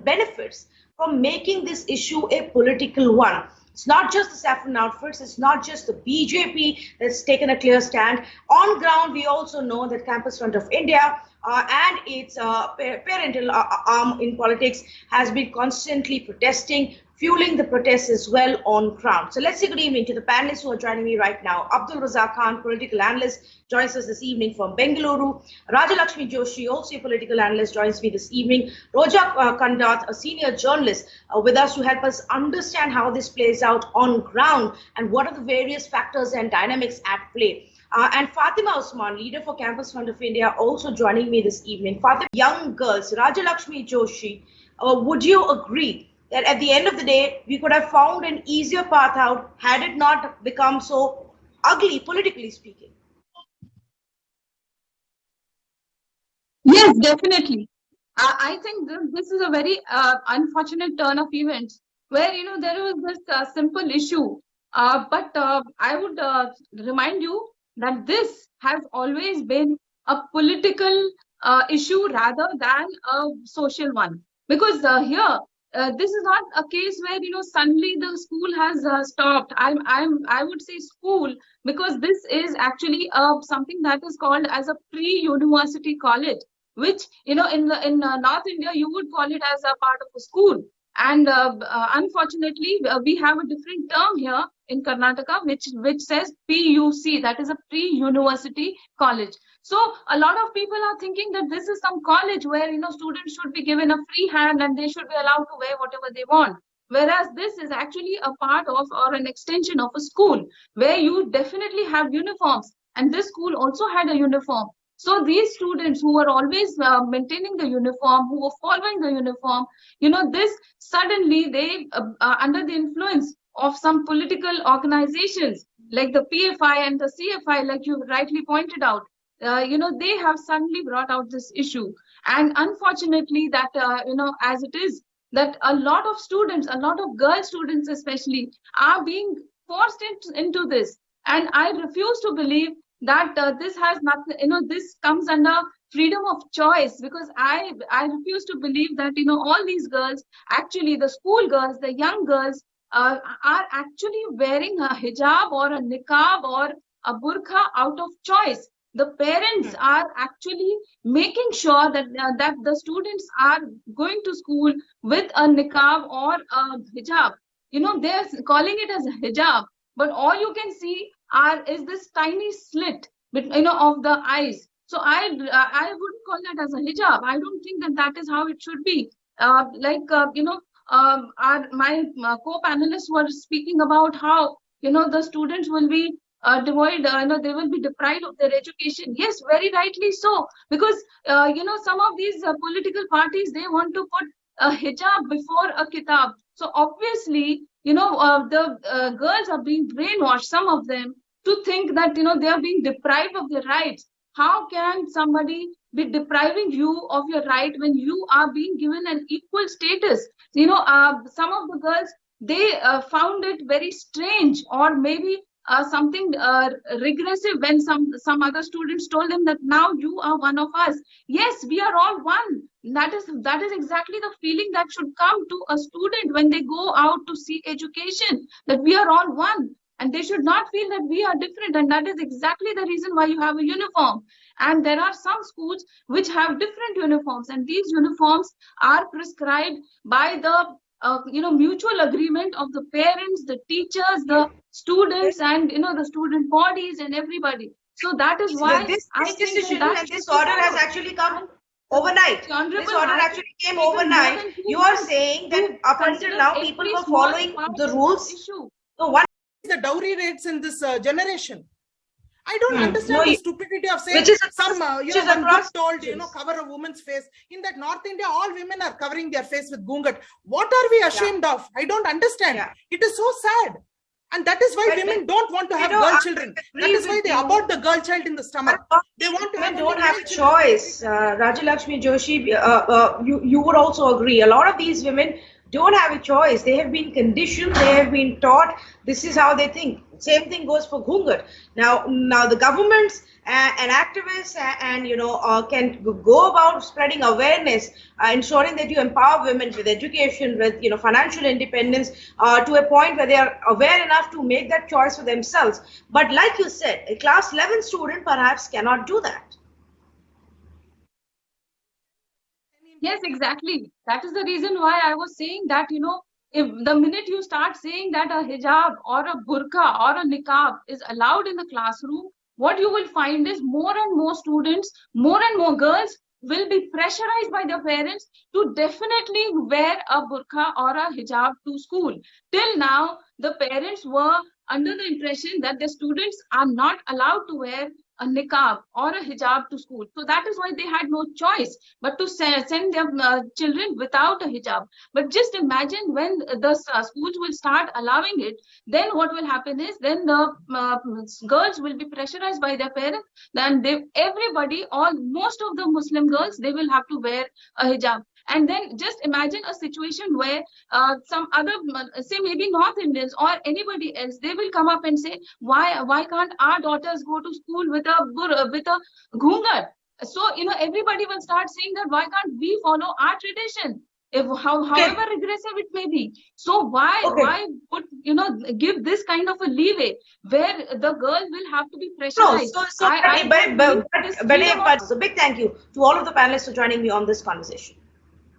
benefits from making this issue a political one. It's not just the saffron outfits, it's not just the BJP that's taken a clear stand. On ground, we also know that Campus Front of India and its parental arm in politics has been constantly protesting, fueling the protests as well on ground. So let's say good evening to the panelists who are joining me right now. Abdul Razak Khan, political analyst, joins us this evening from Bengaluru. Rajalakshmi Joshi, also a political analyst, joins me this evening. Roja Kandat, a senior journalist, with us to help us understand how this plays out on ground and what are the various factors and dynamics at play. And Fatima Usman, leader for Campus Front of India, also joining me this evening. Fatima, young girls, Rajalakshmi Joshi, would you agree that at the end of the day, we could have found an easier path out had it not become so ugly, politically speaking? Yes, definitely. I think this is a very unfortunate turn of events where, there was this simple issue. But I would remind you that this has always been a political issue rather than a social one. Because here, this is not a case where, suddenly the school has stopped. I would say school, because this is actually something that is called as a pre-university college, which, in North India, you would call it as a part of a school. And unfortunately, we have a different term here in Karnataka, which says PUC, that is a pre-university college. So a lot of people are thinking that this is some college where, students should be given a free hand and they should be allowed to wear whatever they want. Whereas this is actually a part of or an extension of a school where you definitely have uniforms. And this school also had a uniform. So these students who were always maintaining the uniform, who were following the uniform, this suddenly they, under the influence of some political organizations like the PFI and the CFI, like you rightly pointed out, they have suddenly brought out this issue. And unfortunately that, as it is, that a lot of students, a lot of girl students especially, are being forced into this. And I refuse to believe that this has nothing, this comes under freedom of choice, because I refuse to believe that, all these girls, actually the school girls, the young girls, are actually wearing a hijab or a niqab or a burqa out of choice. The parents are actually making sure that that the students are going to school with a niqab or a hijab. They're calling it as a hijab, but all you can see is this tiny slit, of the eyes. So I wouldn't call that as a hijab. I don't think that is how it should be. My co-panelists were speaking about how, the students will be devoid, they will be deprived of their education. Yes, very rightly so, because, some of these political parties, they want to put a hijab before a kitab. So obviously, the girls are being brainwashed, some of them, to think that, they are being deprived of their rights. How can somebody be depriving you of your right when you are being given an equal status? Some of the girls, they found it very strange, or maybe something regressive when some other students told them that now you are one of us. Yes, we are all one. That is exactly the feeling that should come to a student when they go out to seek education, that we are all one. And they should not feel that we are different. And that is exactly the reason why you have a uniform. And there are some schools which have different uniforms. And these uniforms are prescribed by the mutual agreement of the parents, the teachers, the students, and the student bodies and everybody. So that is why this decision and this order has actually come overnight. This order actually came overnight. You are saying that up until now people were following the rules. So what the dowry rates in this generation? I don't understand the stupidity of saying one group told, cover a woman's face. In that North India, all women are covering their face with gungat. What are we ashamed of? I don't understand. It is so sad. And that is why women don't want to have girl children. That is why they abort the girl child in the stomach. They want to have don't have a choice. Rajalakshmi Joshi, you would also agree. A lot of these women don't have a choice. They have been conditioned. They have been taught. This is how they think. Same thing goes for Ghungat. Now the governments and activists and can go about spreading awareness, ensuring that you empower women with education, with financial independence, to a point where they are aware enough to make that choice for themselves. But like you said, a class 11 student perhaps cannot do that. Yes, exactly. That is the reason why I was saying that, if the minute you start saying that a hijab or a burqa or a niqab is allowed in the classroom, what you will find is more and more students, more and more girls will be pressurized by their parents to definitely wear a burqa or a hijab to school. Till now, the parents were under the impression that the students are not allowed to wear a niqab or a hijab to school. So that is why they had no choice but to send their children without a hijab. But just imagine when the schools will start allowing it, then what will happen is then the girls will be pressurized by their parents. Then most of the Muslim girls, they will have to wear a hijab. And then just imagine a situation where some other, say maybe North Indians or anybody else, they will come up and say, why can't our daughters go to school with a ghungat? So everybody will start saying that why can't we follow our tradition? However regressive it may be. So why would give this kind of a leeway where the girl will have to be pressurized? So a big thank you to all of the panelists for joining me on this conversation.